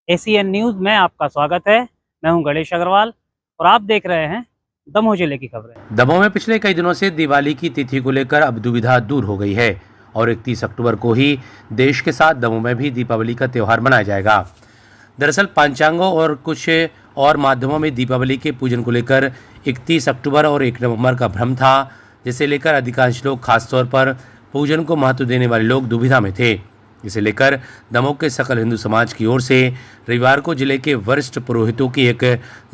ACN news में आपका स्वागत है। मैं हूं गणेश अग्रवाल और आप देख रहे हैं दमोह जिले की खबरें। दमोह में पिछले कई दिनों से दिवाली की तिथि को लेकर अब दुविधा दूर हो गई है और 31 अक्टूबर को ही देश के साथ दमोह में भी दीपावली का त्यौहार मनाया जाएगा। दरअसल पंचांगों और कुछ और माध्यमों में दीपावली के पूजन को लेकर 31 अक्टूबर और 1 नवंबर का भ्रम था, जिसे लेकर अधिकांश लोग, खासतौर पर पूजन को महत्व देने वाले लोग, दुविधा में थे। इसे लेकर दमोह के सकल हिंदू समाज की ओर से रविवार को जिले के वरिष्ठ पुरोहितों की एक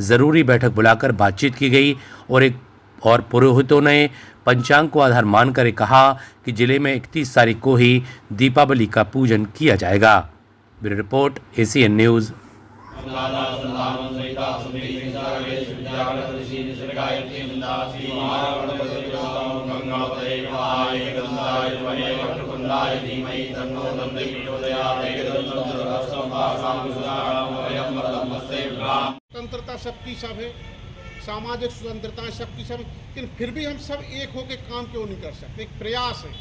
ज़रूरी बैठक बुलाकर बातचीत की गई और पुरोहितों ने पंचांग को आधार मानकर कहा कि जिले में 31 तारीख को ही दीपावली का पूजन किया जाएगा। Bureau report, ACN news. स्वतंत्रता सबकी सब है, सामाजिक स्वतंत्रता सबकी सब, लेकिन फिर भी हम सब एक होकर काम क्यों नहीं कर सकते? एक प्रयास है,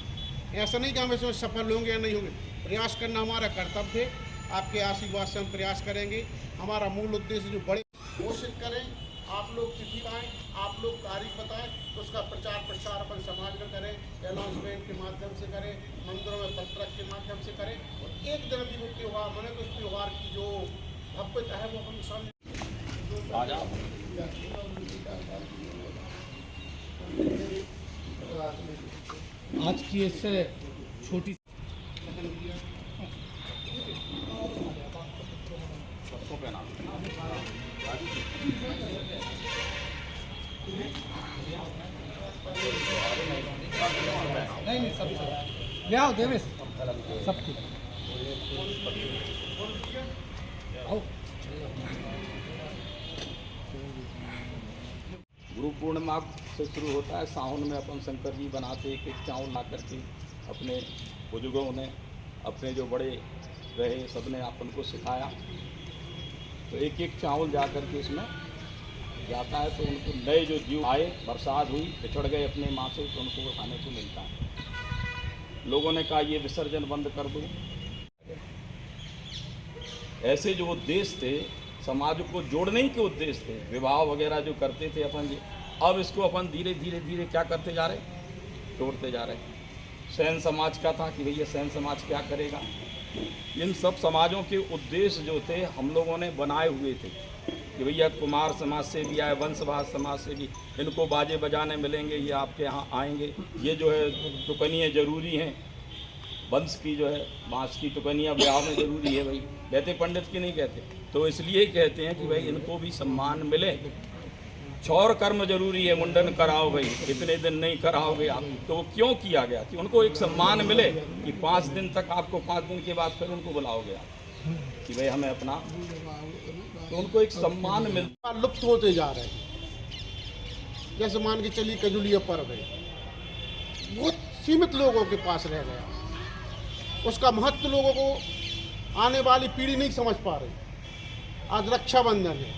ऐसा नहीं कि हम इसमें सफल होंगे या नहीं होंगे। प्रयास करना हमारा कर्तव्य है। आपके आशीर्वाद से हम प्रयास करेंगे। हमारा मूल उद्देश्य जो बड़े कोशिश करें, आप लोग चिट्ठी लाएँ, आप लोग तारीख बताएं, तो उसका प्रचार प्रसार अपन समाज में करें, अनाउंसमेंट के माध्यम से करें, मंदिरों में पत्रक के माध्यम से करें, और एक दिन भी वो त्यौहार मने तो उस त्यौहार की जो भव्यता है वो हम सामने आज की इससे छोटी नहीं सब ले आओ देवेश सब कुछ आओ। गुरु पूर्णिमा से शुरू होता है। सावन में अपन शंकर जी बनाते एक चावल ला करके अपने बुजुर्गों ने, अपने जो बड़े रहे, सब ने अपन को सिखाया। तो एक चावल जा कर के उसमें जाता है, तो उनको नए जो जीव आए, बरसात हुई, बिछड़ गए अपने माँ से, तो उनको खाने को मिलता है। लोगों ने कहा ये विसर्जन बंद कर दो। ऐसे जो उद्देश्य थे, समाज को जोड़ने के उद्देश्य थे, विवाह वगैरह जो करते थे अपन जी, अब इसको अपन धीरे धीरे क्या करते जा रहे, तोड़ते जा रहे। सैन समाज का था कि भैया सैन समाज क्या करेगा। इन सब समाजों के उद्देश्य जो थे हम लोगों ने बनाए हुए थे कि भैया कुमार समाज से भी आए, वंशवाद समाज से भी, इनको बाजे बजाने मिलेंगे, ये आपके यहाँ आएंगे। ये जो है टुकनियाँ जरूरी हैं, वंश की जो है बाँस की टुकनियाँ ब्याह में ज़रूरी है भाई, कहते पंडित की नहीं कहते। तो इसलिए कहते हैं कि भाई इनको भी सम्मान मिले। छौर कर्म जरूरी है, मुंडन कराओ भाई, इतने दिन नहीं कराओगे आप। तो वो क्यों किया गया कि उनको एक सम्मान मिले कि 5 दिन तक आपको, 5 दिन के बाद फिर उनको बुलाओगे आप कि भाई हमें अपना, तो उनको एक सम्मान मिलता। लुप्त होते जा रहे हैं। जैसे मान के चलिए कजुलिया पर्व है, बहुत सीमित लोगों के पास रह गया। उसका महत्व लोगों को आने वाली पीढ़ी नहीं समझ पा रही। आज रक्षाबंधन है,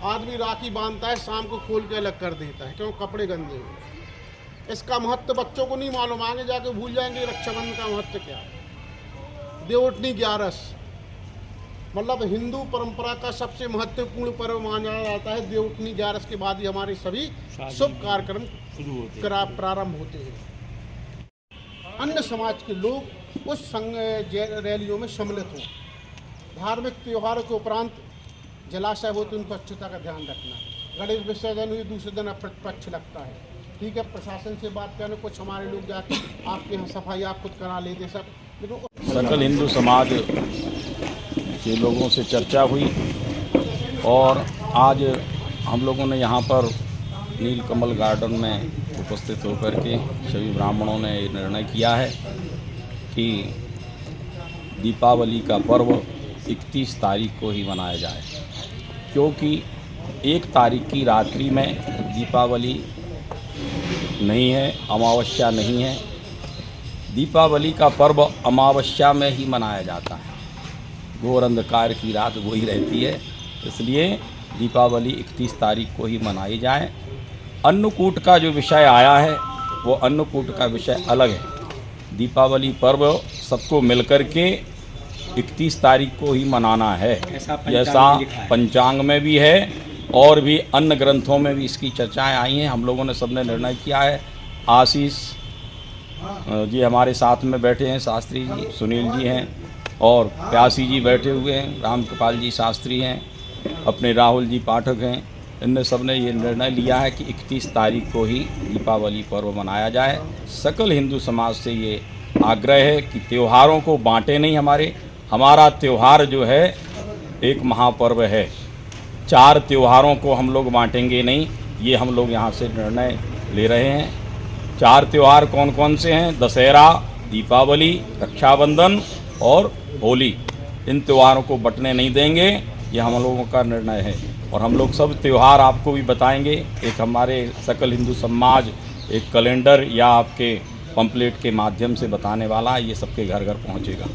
आदमी राखी बांधता है, शाम को खोल के अलग कर देता है, क्यों? कपड़े गंदे हुए। इसका महत्व बच्चों को नहीं मालूम, आगे जाके भूल जाएंगे रक्षाबंधन का महत्व क्या है। देवउठनी 11 मतलब हिंदू परंपरा का सबसे महत्वपूर्ण पर्व माना जाता है। देवउठनी 11 के बाद ही हमारे सभी शुभ कार्यक्रम प्रारंभ होते हैं। अन्य समाज के लोग उस संग रैलियों में सम्मिलित हों। धार्मिक त्योहारों के उपरांत जलाशय हो तो उन स्वच्छता का ध्यान रखना। गणेश विसर्जन हुई, दूसरे दिन अप्रत्यक्ष लगता है, ठीक है। प्रशासन से बात करने, कुछ हमारे लोग जाके आपके यहाँ सफाई आप खुद करा लेते सब, लेकिन सकल हिंदू समाज के लोगों से चर्चा हुई और आज हम लोगों ने यहाँ पर नीलकमल गार्डन में उपस्थित होकर के सभी ब्राह्मणों ने निर्णय किया है कि दीपावली का पर्व 31 तारीख को ही मनाया जाए, क्योंकि 1 तारीख की रात्रि में दीपावली नहीं है, अमावस्या नहीं है। दीपावली का पर्व अमावस्या में ही मनाया जाता है। घोर अंधकार की रात वही रहती है, इसलिए दीपावली 31 तारीख को ही मनाई जाए। अन्नकूट का जो विषय आया है वो अन्नकूट का विषय अलग है। दीपावली पर्व सबको मिलकर के 31 तारीख को ही मनाना है, ऐसा पंचांग में भी है और भी अन्य ग्रंथों में भी इसकी चर्चाएं आई हैं। हम लोगों ने सबने निर्णय किया है। आशीष जी हमारे साथ में बैठे हैं, शास्त्री जी, सुनील जी हैं और प्यासी जी बैठे हुए हैं, रामकृपाल जी शास्त्री हैं, अपने राहुल जी पाठक हैं। इनने सबने ये निर्णय लिया है कि 31 तारीख को ही दीपावली पर्व मनाया जाए। सकल हिंदू समाज से ये आग्रह है कि त्योहारों को बांटे नहीं। हमारा त्यौहार जो है एक महापर्व है। 4 त्योहारों को हम लोग बांटेंगे नहीं, ये हम लोग यहाँ से निर्णय ले रहे हैं। 4 त्यौहार कौन कौन से हैं? दशहरा, दीपावली, रक्षाबंधन और होली। इन त्योहारों को बंटने नहीं देंगे, ये हम लोगों का निर्णय है। और हम लोग सब त्यौहार आपको भी बताएंगे। एक हमारे सकल हिंदू समाज एक कैलेंडर या आपके पंपलेट के माध्यम से बताने वाला है, ये सबके घर घर पहुँचेगा।